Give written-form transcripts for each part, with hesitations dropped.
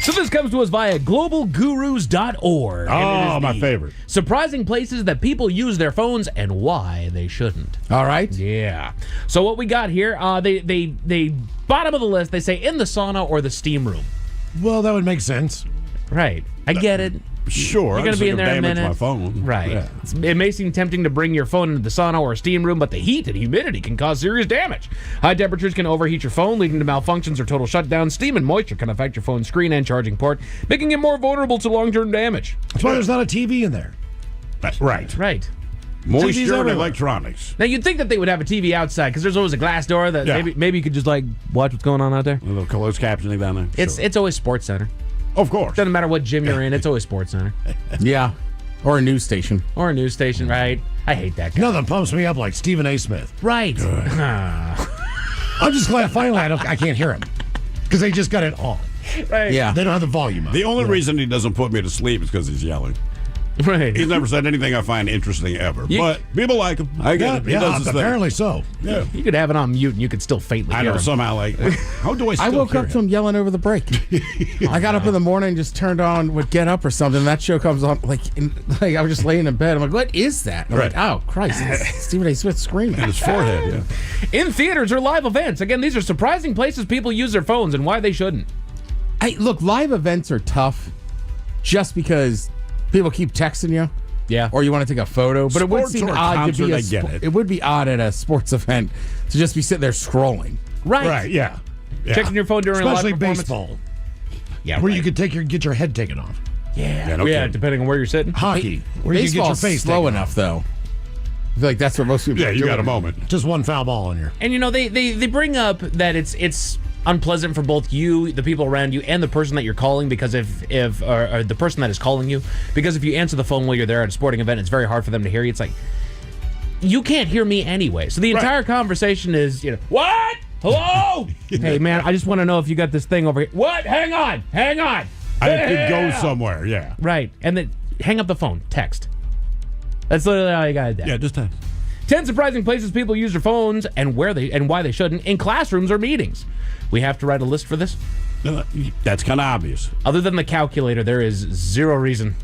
So this comes to us via globalgurus.org. Oh, my favorite. Surprising places that people use their phones and why they shouldn't. All right. Yeah. So what we got here, they bottom of the list, they say in the sauna or the steam room. Well, that would make sense. Right. I get it. Sure. You're going to be in there in a damage minute. my phone. Right. Yeah. It may seem tempting to bring your phone into the sauna or a steam room, but the heat and humidity can cause serious damage. High temperatures can overheat your phone, leading to malfunctions or total shutdown. Steam and moisture can affect your phone's screen and charging port, making it more vulnerable to long-term damage. That's why there's not a TV in there. Right. Right. TVs Moisture and everywhere. electronics. Now, you'd think that they would have a TV outside because there's always a glass door that Yeah. maybe you could just, like, watch what's going on out there. A little closed captioning down there. It's always Sports Center. Of course. Doesn't matter what gym you're in, it's always Sports Center. Yeah. Or a news station. Or a news station, right? I hate that guy. Nothing pumps me up like Stephen A. Smith. Right. I'm just glad finally I can't hear him because they just got it on. Right. Yeah. They don't have the volume up. The only reason he doesn't put me to sleep is because he's yelling. Right. He's never said anything I find interesting ever. You- But people like him. I get it. He does his thing. apparently so. Yeah. You could have it on mute and you could still faintly I hear know, him. somehow, like, how do I still I woke hear up to him yelling over the break. I got up in the morning and just turned on would Get Up or something. That show comes on like I was just laying in bed. I'm like, what is that? And I'm like, oh Christ, it's Stephen A. Smith screaming. his forehead? Yeah. In theaters or live events. Again, these are surprising places people use their phones and why they shouldn't. Hey, look, live events are tough just because people keep texting you. Yeah. Or you want to take a photo, but it would Sports seem or a odd to be concert, I get it. it would be odd at a sports event to just be sitting there scrolling. Right. Right, yeah. Checking your phone during Especially a live performance. baseball, Yeah, where right. you could get your head taken off. Yeah, no kidding. depending on where you're sitting. Hockey, where you could get your Baseball's face slow taken enough, off. though. I feel like that's what most people Yeah, are you doing. got a moment. Just one foul ball on you. And you know, they bring up that it's unpleasant for both you, the people around you, and the person that you're calling because if or the person that is calling you, because if you answer the phone while you're there at a sporting event, it's very hard for them to hear you. It's like you can't hear me anyway. So the entire conversation is, what? Hello? Hey man, I just want to know if you got this thing over here. What? Hang on. I have to go somewhere, yeah. Right. And then hang up the phone. Text. That's literally all you gotta do. Yeah, just text. 10 surprising places people use their phones and why they shouldn't in classrooms or meetings. We have to write a list for this. That's kind of obvious. Other than the calculator, there is zero reason.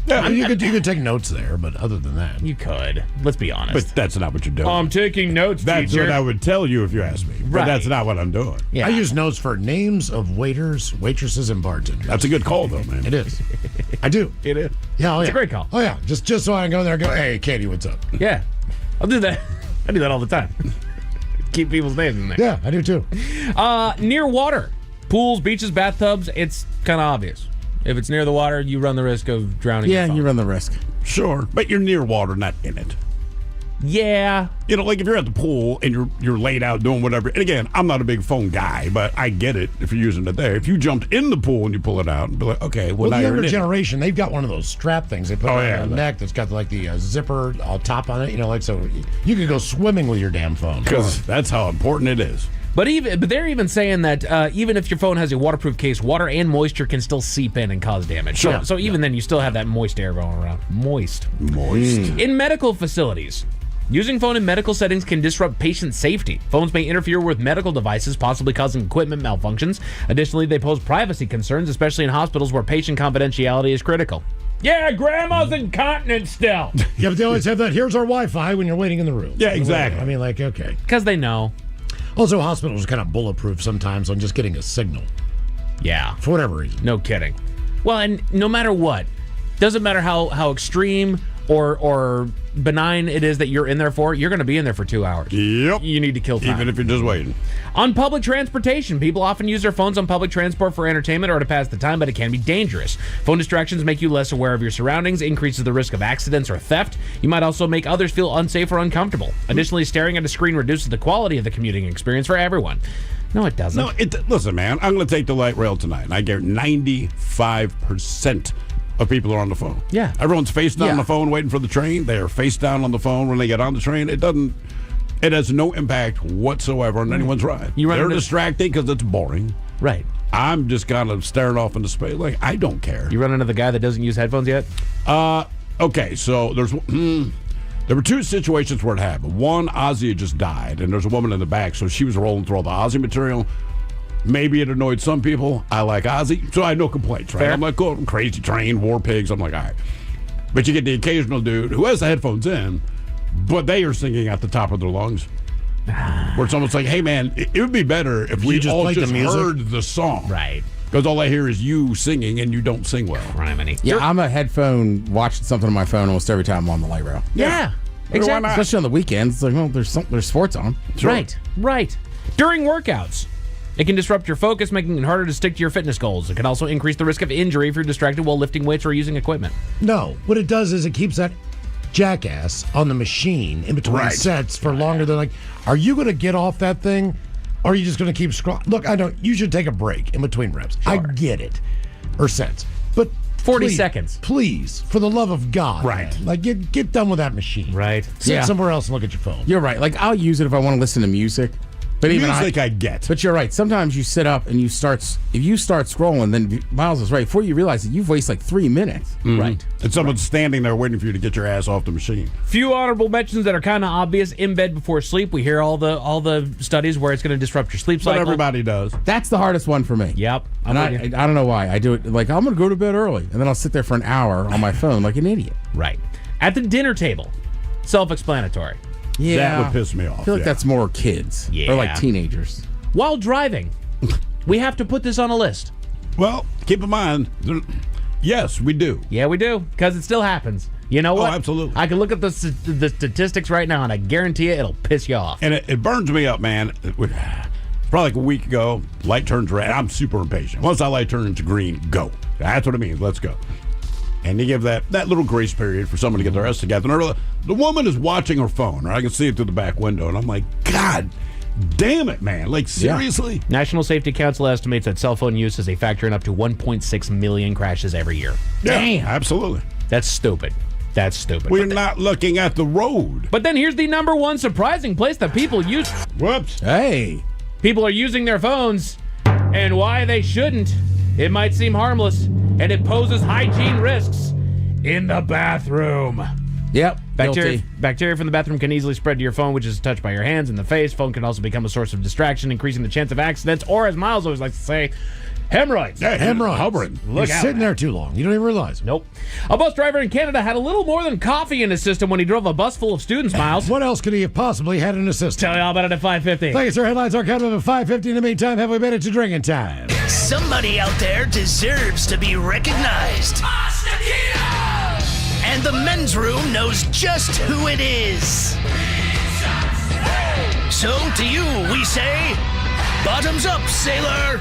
Yeah, You could take notes there, but other than that, You could. Let's be honest. but that's not what you're doing. I'm taking notes, That's teacher. what I would tell you if you asked me. But Right. that's not what I'm doing. Yeah. I use notes for names of waiters, waitresses, and bartenders. That's a good call, though, man. It is. I do. It is. Yeah, It's a great call. Oh yeah, just so I can go there and go, hey, Katie, what's up? Yeah. I'll do that. I do that all the time. Keep people's names in there. Yeah, I do too. Near water. Pools, beaches, bathtubs, it's kind of obvious. If it's near the water, you run the risk of drowning. Yeah, your phone. you run the risk. Sure, but you're near water, not in it. Yeah. You know, like if you're at the pool and you're laid out doing whatever. And again, I'm not a big phone guy, but I get it if you're using it there. If you jumped in the pool and you pull it out and be like, okay, well, Well, now the you're younger in it. generation, they've got one of those strap things they put Oh, on yeah. the neck that's got like the zipper top on it. You know, like so you could go swimming with your damn phone. Because that's how important it is. But they're even saying that even if your phone has a waterproof case, water and moisture can still seep in and cause damage. Sure. So even then, you still have that moist air going around. Moist. In medical facilities, using phone in medical settings can disrupt patient safety. Phones may interfere with medical devices, possibly causing equipment malfunctions. Additionally, they pose privacy concerns, especially in hospitals where patient confidentiality is critical. Yeah, grandma's incontinent still. Yeah, but they always have that. Here's our Wi-Fi when you're waiting in the room. Yeah, exactly. I mean, like, okay. Because they know. Also, hospitals are kind of bulletproof sometimes on just getting a signal Yeah. for whatever reason. No kidding. Well, and no matter what, doesn't matter how extreme or benign it is that you're in there for, you're going to be in there for 2 hours. Yep. You need to kill time. Even if you're just waiting. On public transportation, people often use their phones on public transport for entertainment or to pass the time, but it can be dangerous. Phone distractions make you less aware of your surroundings, increases the risk of accidents or theft. You might also make others feel unsafe or uncomfortable. Additionally, staring at a screen reduces the quality of the commuting experience for everyone. No, it doesn't. No, listen, man, I'm going to take the light rail tonight, and I get 95% of people are on the phone. Yeah. Everyone's face down on Yeah. the phone waiting for the train. They are face down on the phone when they get on the train. It has no impact whatsoever on anyone's ride. You run They're into- distracted because it's boring. Right. I'm just kind of staring off into space. Like, I don't care. You run into the guy that doesn't use headphones yet? Okay, so there were two situations where it happened. One, Ozzy had just died, and there's a woman in the back, so she was rolling through all the Ozzy material. Maybe it annoyed some people. I like Ozzy, so I had no complaints, right? Fair. I'm like, oh, Crazy Train, War Pigs. I'm like, all right. But you get the occasional dude who has the headphones in, but they are singing at the top of their lungs. Where it's almost like, hey, man, it would be better if we just all played the just music. heard the song. Right. Because all I hear is you singing, and you don't sing well. Criminy. Yeah, I'm a headphone watching something on my phone almost every time I'm on the light rail. Yeah. Exactly. Especially on the weekends. It's like, well, there's sports on. Sure. Right. During workouts, it can disrupt your focus, making it harder to stick to your fitness goals. It can also increase the risk of injury if you're distracted while lifting weights or using equipment. No, what it does is it keeps that jackass on the machine in between Right. sets for longer than are you going to get off that thing? Or are you just going to keep scrolling? Look, I know you should take a break in between reps. I get it. Or sets. But 40 please, seconds. Please, for the love of God. Right. Man, like get done with that machine. Right. Sit Yeah. somewhere else and look at your phone. You're right. Like, I'll use it if I want to listen to music. But even Music I get. But you're right. Sometimes you sit up and if you start scrolling, then Miles is right. Before you realize it, you've wasted like 3 minutes. Right. And someone's standing there waiting for you to get your ass off the machine. Few honorable mentions that are kind of obvious. In bed before sleep, we hear all the studies where it's going to disrupt your sleep But cycle. everybody does. That's the hardest one for me. Yep. And I don't know why. I do it like, I'm going to go to bed early. And then I'll sit there for an hour on my phone like an idiot. Right. At the dinner table, self-explanatory. Yeah. That would piss me off. I feel like yeah. that's more kids. Yeah. Or like teenagers. While driving, we have to put this on a list. Well, keep in mind, yes, we do. Yeah, we do, because it still happens. You know what? absolutely. I can look at the statistics right now, and I guarantee you it'll piss you off. And it burns me up, man. Probably like a week ago, light turns red. I'm super impatient. Once that light turns green, go. That's what it means. Let's go. And you give that little grace period for someone to get their ass together. And the woman is watching her phone, or I can see it through the back window, and I'm like, God damn it, man. Like, seriously? National Safety Council estimates that cell phone use is a factor in up to 1.6 million crashes every year. Yeah, Damn. absolutely. That's stupid. That's stupid. We're not looking at the road. But then here's the number one surprising place that people use. Whoops. Hey. People are using their phones, and why they shouldn't. It might seem harmless, and it poses hygiene risks in the bathroom. Yep. Guilty. Bacteria from the bathroom can easily spread to your phone, which is touched by your hands and the face. Phone can also become a source of distraction, increasing the chance of accidents, or as Miles always likes to say, hemorrhoids. Yeah, Hemorrhoids. hovering. Look You're out. sitting there too long. You don't even realize it. Nope. A bus driver in Canada had a little more than coffee in his system when he drove a bus full of students, Miles. What else could he have possibly had in his system? Tell you all about it at 5:50. Thank you, sir. Headlines are coming up at 5:50. In the meantime, have we made it to drinking time? Somebody out there deserves to be recognized. And the men's room knows just who it is. So to you, we say, bottoms up, sailor.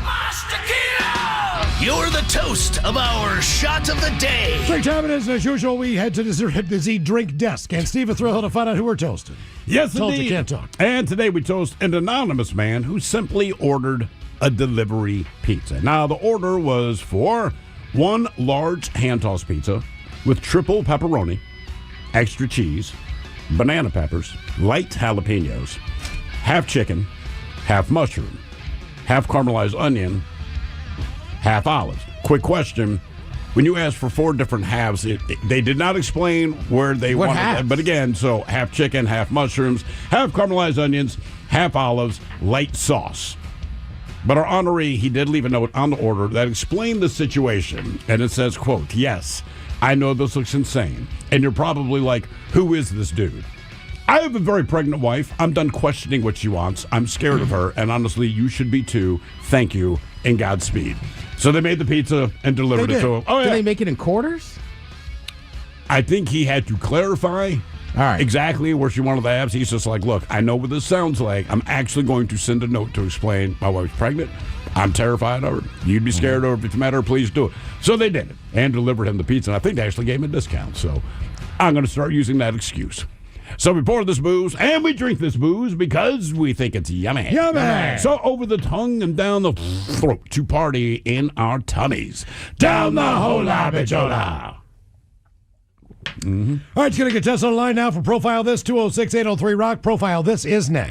You're the toast of our shot of the day. Drink time it is. As usual, we head to the Z Drink Desk. And Steve, a thrill to find out who we're toasting. Yes, Told you indeed. can't talk. And today we toast an anonymous man who simply ordered a delivery pizza. Now, the order was for one large hand-tossed pizza with triple pepperoni, extra cheese, banana peppers, light jalapenos, half chicken, half mushroom, half caramelized onion, half olives. Quick question. When you asked for 4 different halves, they did not explain where they What wanted halves? it. But again, so half chicken, half mushrooms, half caramelized onions, half olives, light sauce. But our honoree, he did leave a note on the order that explained the situation. And it says, quote, yes, I know this looks insane. And you're probably like, who is this dude? I have a very pregnant wife. I'm done questioning what she wants. I'm scared of her. And honestly, you should be too. Thank you and Godspeed. So they made the pizza and delivered They it to did. him. Oh, Did yeah. they make it in quarters? I think he had to clarify All right. exactly where she wanted the abs. He's just like, look, I know what this sounds like. I'm actually going to send a note to explain my wife's pregnant. I'm terrified of her. You'd be scared of her. If it's a matter, please do it. So they did it and delivered him the pizza. And I think they actually gave him a discount. So I'm going to start using that excuse. So we pour this booze and we drink this booze because we think it's yummy. Yummy. So over the tongue and down the throat to party in our tummies. Down the hola bichola. All right, it's going to get Tess on the line now for Profile This, 206-803-ROCK. Profile This is next.